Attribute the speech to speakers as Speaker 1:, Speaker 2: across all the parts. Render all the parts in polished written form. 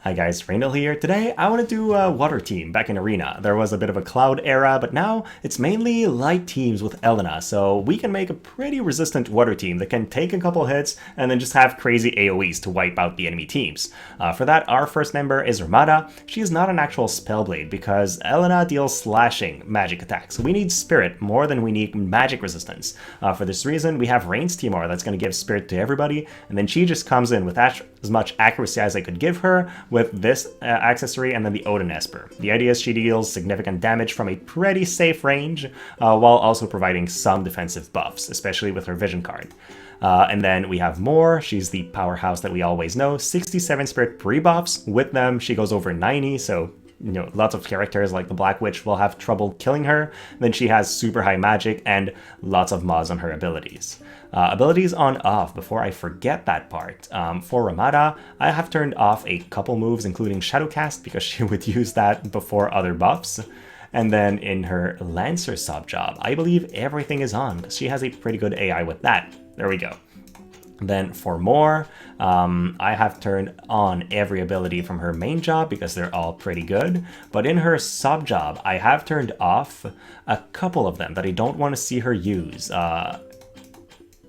Speaker 1: Hi guys, Randall here. Today I want to do a water team back in Arena. There was a bit of a cloud era, but now it's mainly light teams with Elena, so we can make a pretty resistant water team that can take a couple hits and then just have crazy AoEs to wipe out the enemy teams. For that, our first member is Ramad. She is not an actual Spellblade because Elena deals slashing magic attacks, so we need Spirit more than we need magic resistance. For this reason, we have Rain's Timor that's going to give Spirit to everybody, and then she just comes in with as much accuracy as I could give her, with this accessory and then the Odin Esper. The idea is she deals significant damage from a pretty safe range, while also providing some defensive buffs, especially with her vision card. And then we have Moore. She's the powerhouse that we always know. 67 spirit pre-buffs. With them, she goes over 90, so lots of characters like the Black Witch will have trouble killing her. Then she has super high magic and lots of mods on her abilities. Abilities on off, before I forget that part. For Ramad, I have turned off a couple moves, including Shadowcast, because she would use that before other buffs. And then in her Lancer sub-job, I believe everything is on, because she has a pretty good AI with that. There we go. Then for Moore, I have turned on every ability from her main job because they're all pretty good. But in her sub job, I have turned off a couple of them that I don't want to see her use.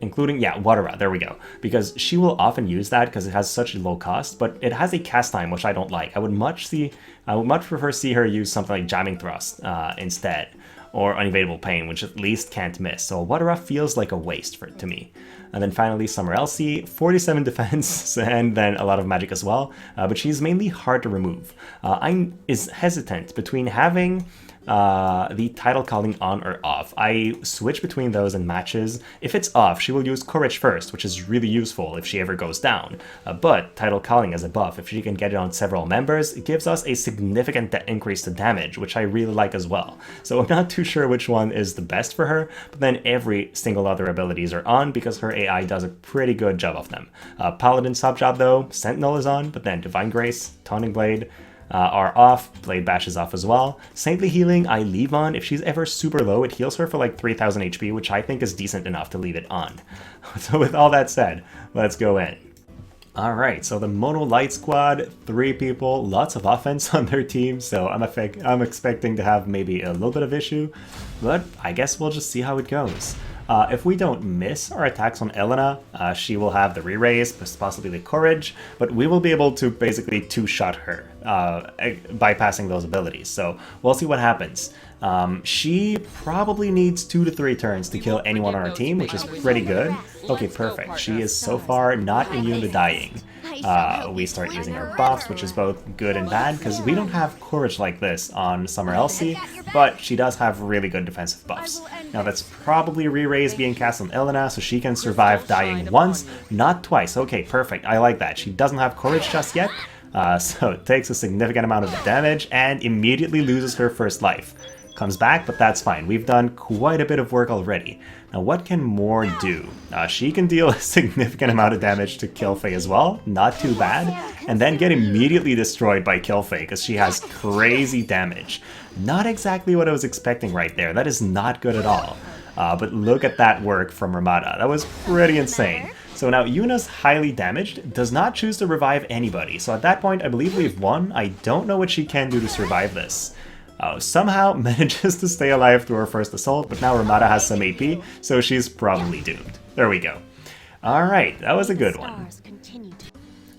Speaker 1: Including, Water, there we go. Because she will often use that because it has such a low cost, but it has a cast time, which I don't like. I would much prefer see her use something like Jamming Thrust instead, or Unevadable Pain, which at least can't miss. So Water feels like a waste to me. And then finally, Summer Elsie, 47 defense, and then a lot of magic as well, but she's mainly hard to remove. I'm hesitant between having the title calling on or off. I switch between those in matches. If it's off, she will use Courage first, which is really useful if she ever goes down. But title calling as a buff, if she can get it on several members, it gives us a significant increase to damage, which I really like as well. So I'm not too sure which one is the best for her, but then every single other abilities are on because her AI does a pretty good job of them. Paladin sub-job though, Sentinel is on, but then Divine Grace, Taunting Blade, are off, Blade Bash is off as well. Saintly Healing I leave on. If she's ever super low, it heals her for like 3000 HP, which I think is decent enough to leave it on. So with all that said, let's go in. Alright, so the Mono Light Squad, 3 people, lots of offense on their team, so I'm expecting to have maybe a little bit of issue, but I guess we'll just see how it goes. If we don't miss our attacks on Elena, she will have the re-raise, possibly the courage, but we will be able to basically two-shot her, bypassing those abilities. So we'll see what happens. She probably needs 2 to 3 turns to kill anyone on our team, which is pretty good. Okay, perfect. She is so far not immune to dying. We start using our buffs, which is both good and bad, because we don't have courage like this on Summer Elsie, but she does have really good defensive buffs. Now that's probably re-raise being cast on Elena, so she can survive dying once, not twice. Okay, perfect. I like that. She doesn't have courage just yet, so it takes a significant amount of damage and immediately loses her first life. Comes back, but that's fine. We've done quite a bit of work already. Now, what can Moore do? She can deal a significant amount of damage to Kilphe as well, not too bad, and then get immediately destroyed by Kilphe because she has crazy damage. Not exactly what I was expecting right there. That is not good at all. But look at that work from Ramad. That was pretty insane. So now Yuna's highly damaged, does not choose to revive anybody. So at that point, I believe we've won. I don't know what she can do to survive this. Somehow manages to stay alive through her first assault, but now Ramad has some AP, so she's probably doomed. There we go. Alright, that was a good one.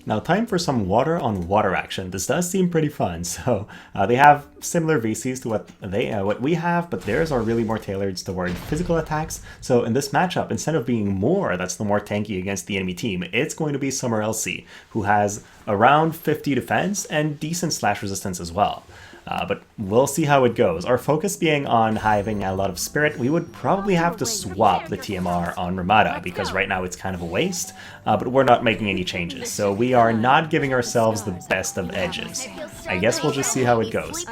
Speaker 1: Now time for some water on water action. This does seem pretty fun, so they have similar VCs to what we have, but theirs are really more tailored toward physical attacks. So in this matchup, instead of being Moore that's the more tanky against the enemy team, it's going to be Summer Elsie, who has around 50 defense and decent slash resistance as well. But we'll see how it goes. Our focus being on having a lot of spirit, we would probably have to swap the TMR on Ramad because right now it's kind of a waste, but we're not making any changes, so we are not giving ourselves the best of edges. I guess we'll just see how it goes.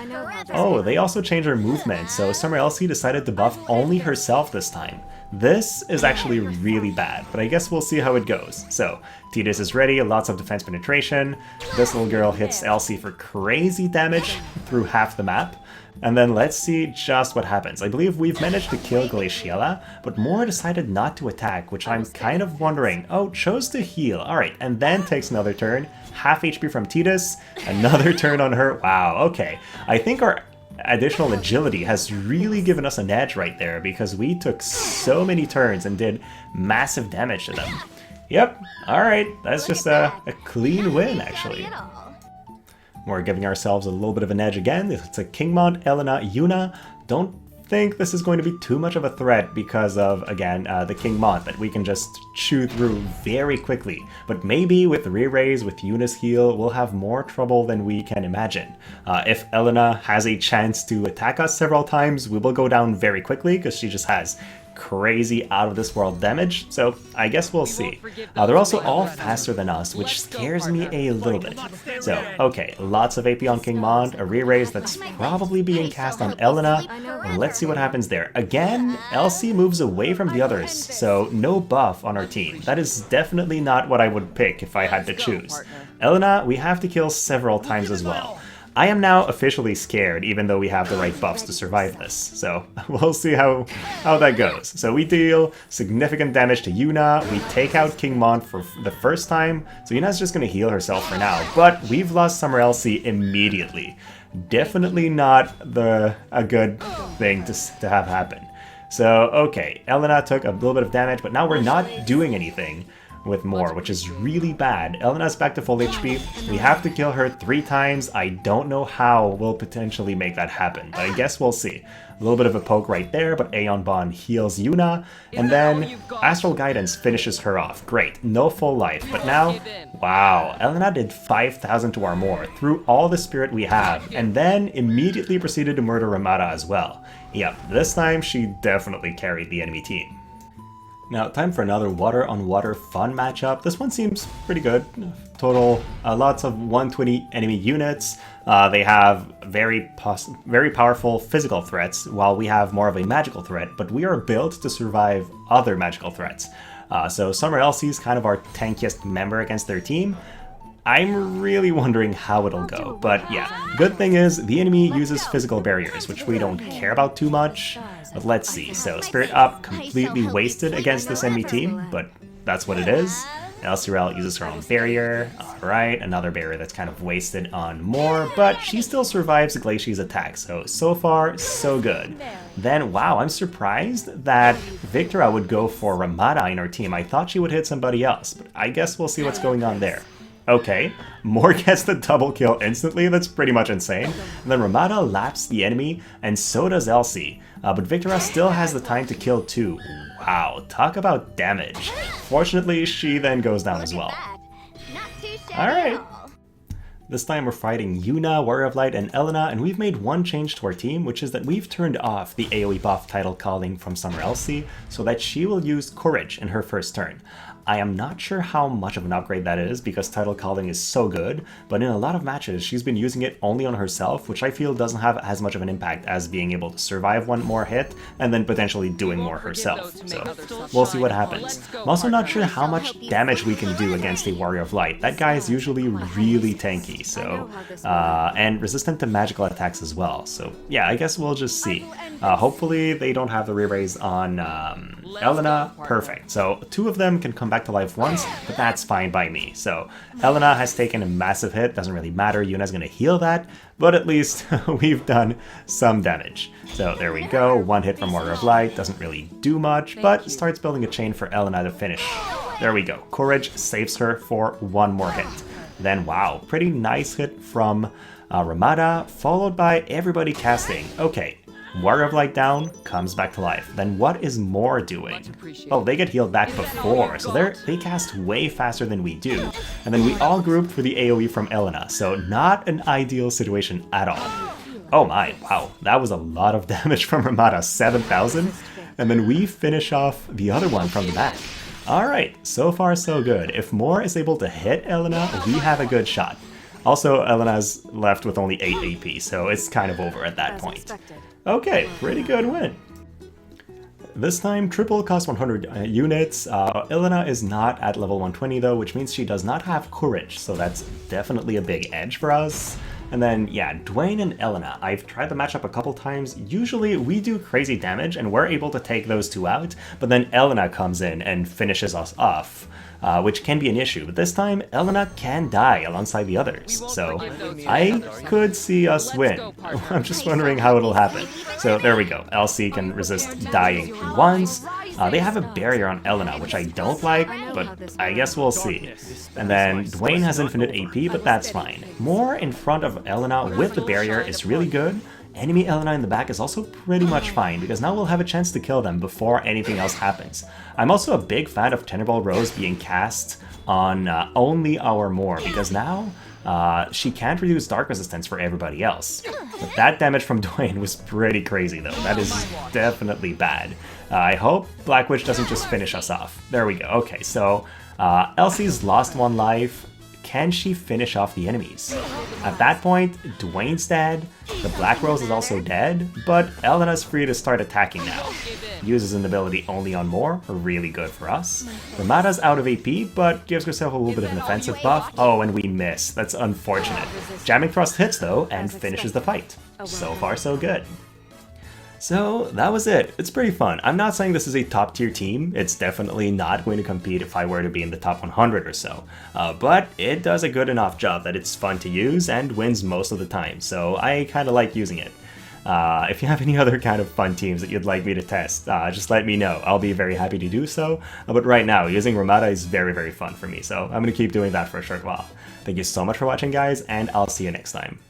Speaker 1: Oh, they also changed her movement, so Summer Elsie decided to buff only herself this time. This is actually really bad, but I guess we'll see how it goes. So, Tidus is ready, lots of defense penetration. This little girl hits Elsie for crazy damage through half the map. And then let's see just what happens. I believe we've managed to kill Glaciela, but Moore decided not to attack, which I'm kind of wondering. Oh, chose to heal. Alright, and then takes another turn. half HP from Tidus. Another turn on her. Wow, okay. I think our additional agility has really given us an edge right there because we took so many turns and did massive damage to them. Yep, alright, that's just a clean win actually. We're giving ourselves a little bit of an edge again. It's a King Mont, Elena, Yuna. Don't think this is going to be too much of a threat because of, again, the King Mont that we can just chew through very quickly. But maybe with re-raise, with Yuna's heal, we'll have more trouble than we can imagine. If Elena has a chance to attack us several times, we will go down very quickly because she just has crazy out-of-this-world damage, so I guess we'll see. They're also all faster than us, which scares me a little bit. So, okay, lots of AP on King Mont, a re-raise that's probably being cast on Elena. Let's see what happens there. Again, Elsie moves away from the others, so no buff on our team. That is definitely not what I would pick if I had to choose. Elena, we have to kill several times as well. I am now officially scared, even though we have the right buffs to survive this. So we'll see how that goes. So we deal significant damage to Yuna. We take out King Mont for the first time. So Yuna's just going to heal herself for now. But we've lost Summer Elsie immediately. Definitely not a good thing to have happen. So, okay, Elena took a little bit of damage, but now we're not doing anything with Moore, which is really bad. Elena's back to full HP. We have to kill her 3 times. I don't know how we'll potentially make that happen, but I guess we'll see. A little bit of a poke right there, but Aeon Bond heals Yuna, and then Astral Guidance finishes her off. Great, no full life, but now, wow, Elena did 5,000 to our Moore through all the spirit we have, and then immediately proceeded to murder Ramada as well. Yep, this time she definitely carried the enemy team. Now, time for another water-on-water fun matchup. This one seems pretty good. Total, lots of 120 enemy units. They have very powerful physical threats, while we have more of a magical threat, but we are built to survive other magical threats. So Summer Elsie's kind of our tankiest member against their team. I'm really wondering how it'll go, but yeah. Good thing is, the enemy uses physical barriers, which we don't care about too much. But let's see, so Spirit Up completely wasted against this enemy team, but that's what it is. Elsurel uses her own barrier. Alright, another barrier that's kind of wasted on Moore, but she still survives Glacie's attack, so far, so good. Then, wow, I'm surprised that Viktora would go for Ramada in our team. I thought she would hit somebody else, but I guess we'll see what's going on there. Okay, Moore gets the double kill instantly, that's pretty much insane. And then Ramada laps the enemy, and so does Elsie. But Viktora still has the time to kill too. Wow, talk about damage. Fortunately, she then goes down as well. Alright. This time we're fighting Yuna, Warrior of Light, and Elena, and we've made one change to our team, which is that we've turned off the AoE buff title calling from Summer Elsie, so that she will use Courage in her first turn. I am not sure how much of an upgrade that is because title calling is so good, but in a lot of matches she's been using it only on herself, which I feel doesn't have as much of an impact as being able to survive one more hit and then potentially doing more herself. So we'll see what happens. I'm also not sure how much damage we can do against a Warrior of Light. That guy is usually really tanky, so and resistant to magical attacks as well. So yeah, I guess we'll just see. Hopefully they don't have the re-raise on Elena. Perfect. So 2 of them can come back to life once, but that's fine by me. So Elena has taken a massive hit, doesn't really matter, Yuna's gonna heal that, but at least we've done some damage. So there we go, 1 hit from Warrior of Light, doesn't really do much, but starts building a chain for Elena to finish. There we go, Courage saves her for 1 more hit. Then wow, pretty nice hit from Ramada, followed by everybody casting. Okay. Warrior of Light down, comes back to life. Then what is Moore doing? Oh, they get healed back before, so they cast way faster than we do. And then we all grouped for the AoE from Elena, so not an ideal situation at all. Oh my, wow, that was a lot of damage from Ramada, 7,000. And then we finish off the other one from the back. Alright, so far so good. If Moore is able to hit Elena, we have a good shot. Also, Elena's left with only 8 AP, so it's kind of over at that point. Okay, pretty good win. This time, triple cost 100 units. Elena is not at level 120 though, which means she does not have Courage, so that's definitely a big edge for us. And then, yeah, Duane and Elena. I've tried the matchup a couple times. Usually we do crazy damage and we're able to take those two out, but then Elena comes in and finishes us off. Which can be an issue, but this time Elena can die alongside the others, so I could see us win. I'm just wondering how it'll happen. So there we go, LC can resist dying once. They have a barrier on Elena, which I don't like, but I guess we'll see. And then Duane has infinite AP, but that's fine. Moore in front of Elena with the barrier is really good. Enemy Elena in the back is also pretty much fine, because now we'll have a chance to kill them before anything else happens. I'm also a big fan of Tenable Rose being cast on only our Moore, because now she can't reduce dark resistance for everybody else. But that damage from Duane was pretty crazy though, that is definitely bad. I hope Black Witch doesn't just finish us off. There we go, okay, so Elsie's lost 1 life. Can she finish off the enemies? At that point, Duane's dead, the Black Rose is also dead, but Elena's free to start attacking now. Uses an ability only on Moore, really good for us. Ramada's out of AP, but gives herself a little bit of an offensive buff. Oh, and we miss. That's unfortunate. Jamming Thrust hits though, and finishes the fight. So far so good. So that was it. It's pretty fun. I'm not saying this is a top tier team. It's definitely not going to compete if I were to be in the top 100 or so. But it does a good enough job that it's fun to use and wins most of the time. So I kind of like using it. If you have any other kind of fun teams that you'd like me to test, just let me know. I'll be very happy to do so. But right now, using Ramada is very, very fun for me. So I'm going to keep doing that for a short while. Thank you so much for watching, guys, and I'll see you next time.